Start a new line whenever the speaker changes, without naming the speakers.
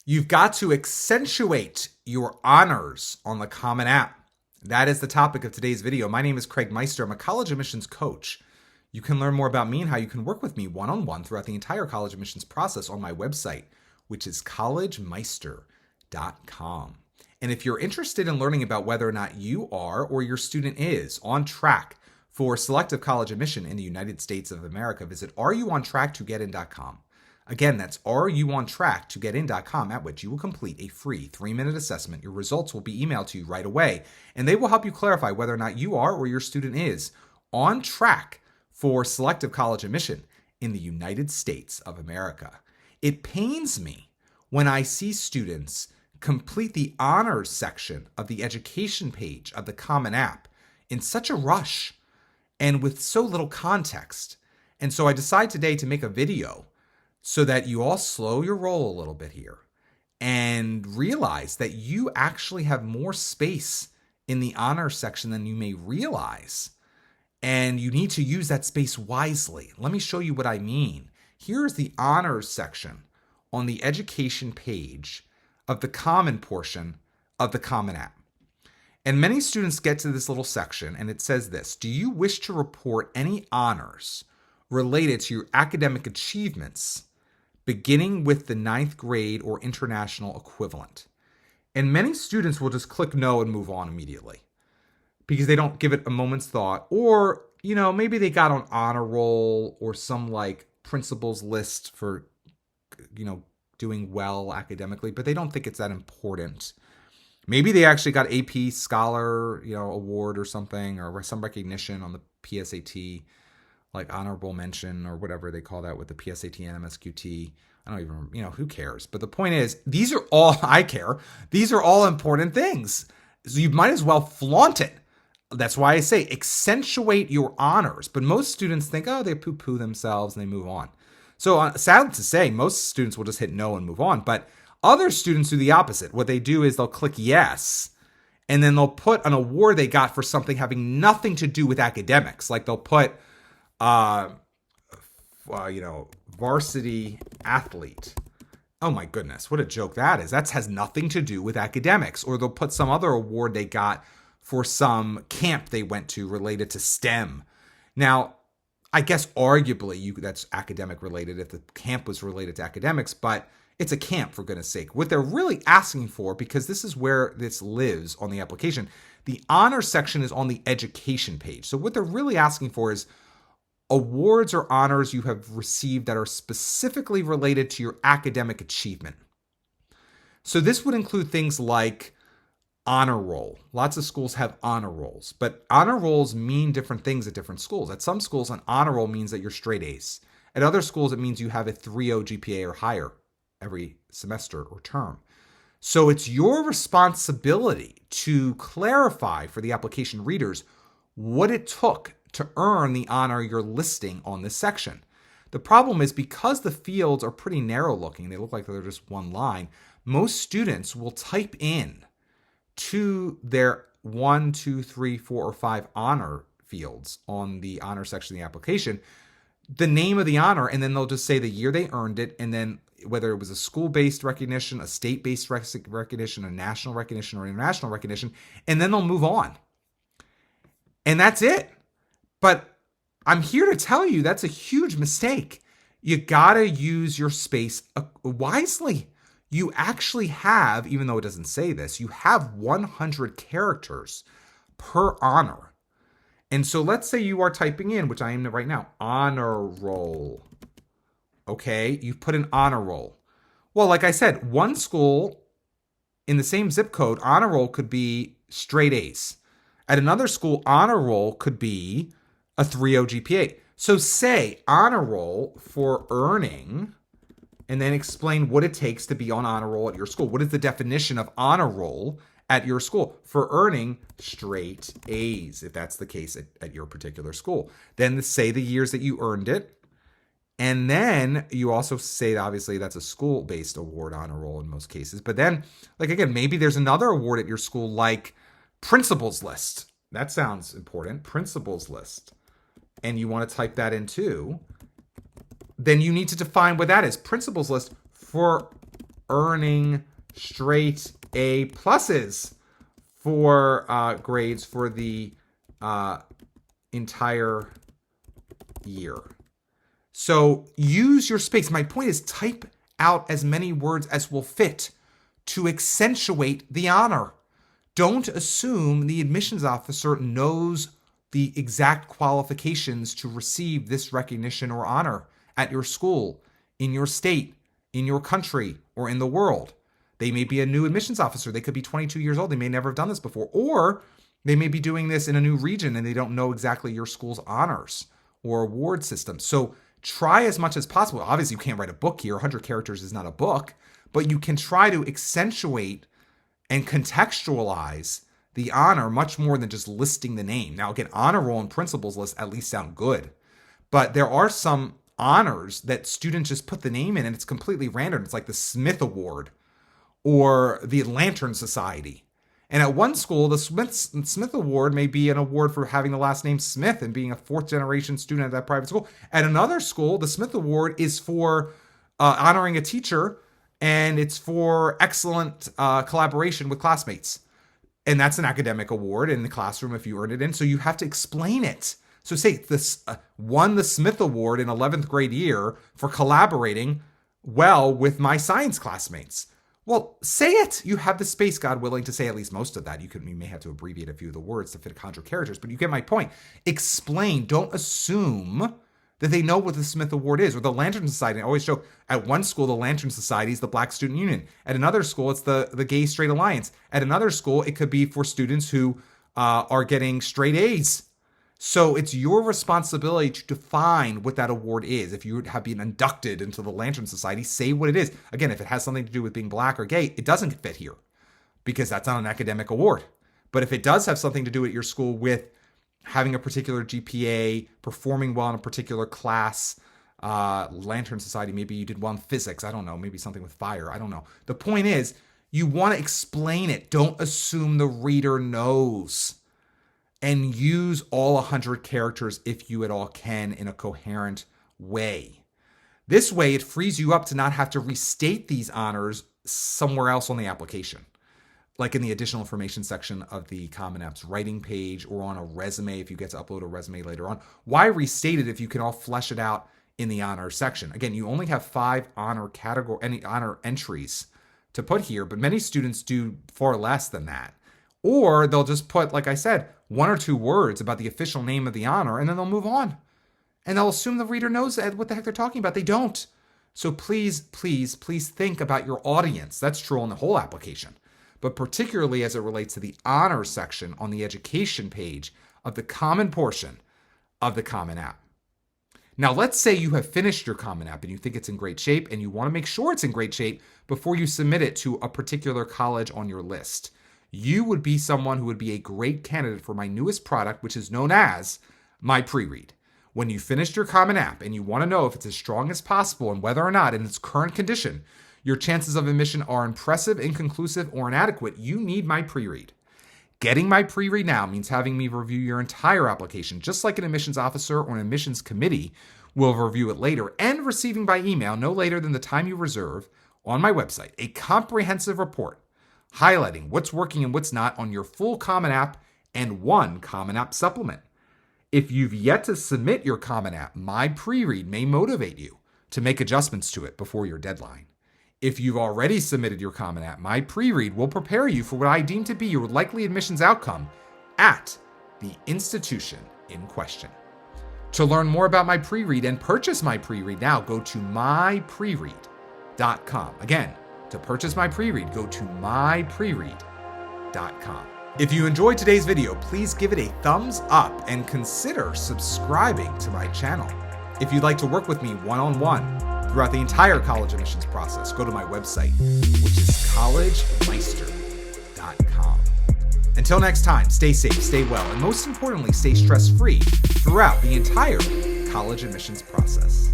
You've got to accentuate your honors on the Common App. That is the topic of today's video. My name is Craig Meister. I'm a college admissions coach. You can learn more about me and how you can work with me one-on-one throughout the entire college admissions process on my website, which is collegemeister.com. And if you're interested in learning about whether or not you are or your student is on track for selective college admission in the United States of America, visit areyouontracktogetin.com. Again, that's areyouontracktogetin.com, at which you will complete a free 3-minute assessment. Your results will be emailed to you right away, and they will help you clarify whether or not you are or your student is on track for selective college admission in the United States of America. It pains me when I see students complete the honors section of the education page of the Common App in such a rush and with so little context. And so I decide today to make a video so that you all slow your roll a little bit here and realize that you actually have more space in the honors section than you may realize. And you need to use that space wisely. Let me show you what I mean. Here's the honors section on the education page of the common portion of the Common App. And many students get to this little section and it says this: do you wish to report any honors related to your academic achievements beginning with the 9th grade or international equivalent? And many students will just click no and move on immediately because they don't give it a moment's thought. Or, maybe they got on honor roll or some like principals list for, doing well academically, but they don't think it's that important. Maybe they actually got AP Scholar, award or something, or some recognition on the PSAT, like honorable mention or whatever they call that with the PSAT and MSQT. I don't even, who cares? But the point is, these are all, I care. These are all important things. So you might as well flaunt it. That's why I say accentuate your honors. But most students think, oh, they poo-poo themselves and they move on. So sad to say, most students will just hit no and move on. But other students do the opposite. What they do is they'll click yes, and then they'll put an award they got for something having nothing to do with academics. Like they'll put, varsity athlete. Oh my goodness, what a joke that is. That has nothing to do with academics. Or they'll put some other award they got for some camp they went to related to STEM. Now, I guess arguably that's academic related if the camp was related to academics, but it's a camp, for goodness sake. What they're really asking for, because this is where this lives on the application, the honor section is on the education page. So what they're really asking for is awards or honors you have received that are specifically related to your academic achievement. So this would include things like honor roll. Lots of schools have honor rolls, but honor rolls mean different things at different schools. At some schools, an honor roll means that you're straight A's. At other schools, it means you have a 3.0 GPA or higher every semester or term. So it's your responsibility to clarify for the application readers what it took to earn the honor you're listing on this section. The problem is because the fields are pretty narrow looking, they look like they're just one line, most students will type in to their 1, 2, 3, 4, or 5 honor fields on the honor section of the application, the name of the honor, and then they'll just say the year they earned it, and then whether it was a school-based recognition, a state-based recognition, a national recognition, or international recognition, and then they'll move on. And that's it. But I'm here to tell you that's a huge mistake. You gotta use your space wisely. You actually have, even though it doesn't say this, you have 100 characters per honor. And so let's say you are typing in, which I am right now, honor roll. Okay, you've put an honor roll. Well, like I said, one school in the same zip code, honor roll could be straight A's. At another school, honor roll could be a 3.0 GPA. So say honor roll for earning, and then explain what it takes to be on honor roll at your school. What is the definition of honor roll at your school? For earning straight A's, if that's the case at your particular school. Then say the years that you earned it. And then you also say, obviously, that's a school-based award honor roll in most cases. But then, like, again, maybe there's another award at your school like principals list. That sounds important. Principals list. And you want to type that in too. Then you need to define what that is. Principals list for earning straight A pluses for grades for the entire year. So use your space. My point is type out as many words as will fit to accentuate the honor. Don't assume the admissions officer knows the exact qualifications to receive this recognition or honor at your school, in your state, in your country, or in the world. They may be a new admissions officer. They could be 22 years old. They may never have done this before. Or they may be doing this in a new region and they don't know exactly your school's honors or award system. So try as much as possible. Obviously, you can't write a book here. 100 characters is not a book. But you can try to accentuate and contextualize the honor much more than just listing the name. Now, again, honor roll and principals list at least sound good. But there are some honors that students just put the name in and it's completely random. It's like the Smith Award or the Lantern Society. And at one school, the Smith Award may be an award for having the last name Smith and being a fourth generation student at that private school. At another school, the Smith Award is for honoring a teacher and it's for excellent collaboration with classmates. And that's an academic award in the classroom if you earned it in. So you have to explain it. So say this won the Smith Award in 11th grade year for collaborating well with my science classmates. Well, say it. You have the space, God willing, to say at least most of that. You may have to abbreviate a few of the words to fit 100 characters, but you get my point. Explain. Don't assume that they know what the Smith Award is, or the Lantern Society. I always joke, at one school, the Lantern Society is the Black Student Union. At another school, it's the Gay Straight Alliance. At another school, it could be for students who are getting straight A's. So it's your responsibility to define what that award is. If you have been inducted into the Lantern Society, say what it is. Again, if it has something to do with being Black or gay, it doesn't fit here because that's not an academic award. But if it does have something to do at your school with having a particular GPA, performing well in a particular class, Lantern Society, maybe you did well in physics, I don't know, maybe something with fire, I don't know. The point is, you want to explain it. Don't assume the reader knows. And use all 100 characters if you at all can in a coherent way. This way, it frees you up to not have to restate these honors somewhere else on the application, like in the additional information section of the Common App's writing page or on a resume if you get to upload a resume later on. Why restate it if you can all flesh it out in the honor section? Again, you only have 5 honor entries to put here, but many students do far less than that. Or they'll just put, like I said, 1 or 2 words about the official name of the honor, and then they'll move on. And they'll assume the reader knows what the heck they're talking about. They don't. So please, please, please think about your audience. That's true on the whole application, but particularly as it relates to the honor section on the education page of the common portion of the Common App. Now, let's say you have finished your Common App and you think it's in great shape and you want to make sure it's in great shape before you submit it to a particular college on your list. You would be someone who would be a great candidate for my newest product, which is known as my pre-read. When you finished your Common App and you want to know if it's as strong as possible and whether or not in its current condition, your chances of admission are impressive, inconclusive, or inadequate, you need my pre-read. Getting my pre-read now means having me review your entire application, just like an admissions officer or an admissions committee will review it later, and receiving by email no later than the time you reserve on my website a comprehensive report highlighting what's working and what's not on your full Common App and 1 Common App supplement. If you've yet to submit your Common App, my pre-read may motivate you to make adjustments to it before your deadline. If you've already submitted your Common App, my pre-read will prepare you for what I deem to be your likely admissions outcome at the institution in question. To learn more about my pre-read and purchase my pre-read now, go to mypreread.com. Again, to purchase my pre-read, go to mypreread.com. If you enjoyed today's video, please give it a thumbs up and consider subscribing to my channel. If you'd like to work with me one-on-one throughout the entire college admissions process, go to my website, which is collegemeister.com. Until next time, stay safe, stay well, and most importantly, stay stress-free throughout the entire college admissions process.